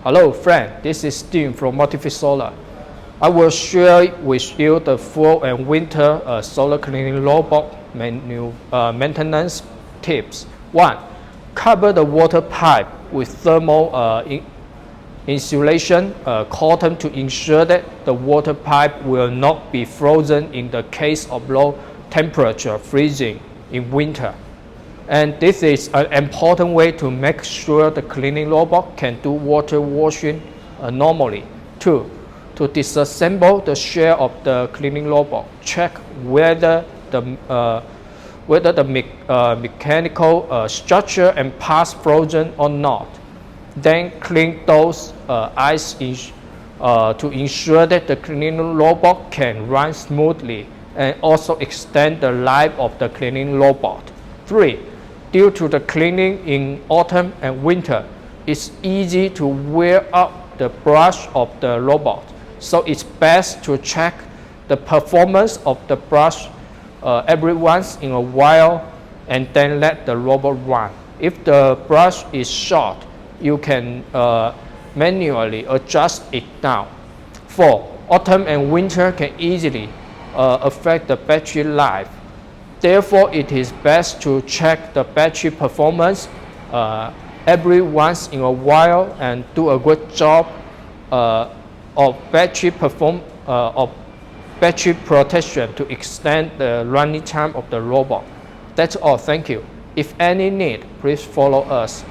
Hello friend, this is Steve from Multifit Solar. I will share with you the fall and winter solar cleaning robot maintenance tips. 1. Cover the water pipe with thermal insulation cotton to ensure that the water pipe will not be frozen in the case of low temperature freezing in winter. And this is an important way to make sure the cleaning robot can do water washing normally. 2. To disassemble the shell of the cleaning robot, check whether the mechanical structure and parts frozen or not. Then clean those eyes to ensure that the cleaning robot can run smoothly and also extend the life of the cleaning robot. 3. Due to the cleaning in autumn and winter, it's easy to wear out the brush of the robot. So it's best to check the performance of the brush every once in a while and then let the robot run. If the brush is short, you can manually adjust it down. 4. Autumn and winter can easily affect the battery life. Therefore, it is best to check the battery performance every once in a while and do a good job of battery protection to extend the running time of the robot. That's all. Thank you. If any need, please follow us.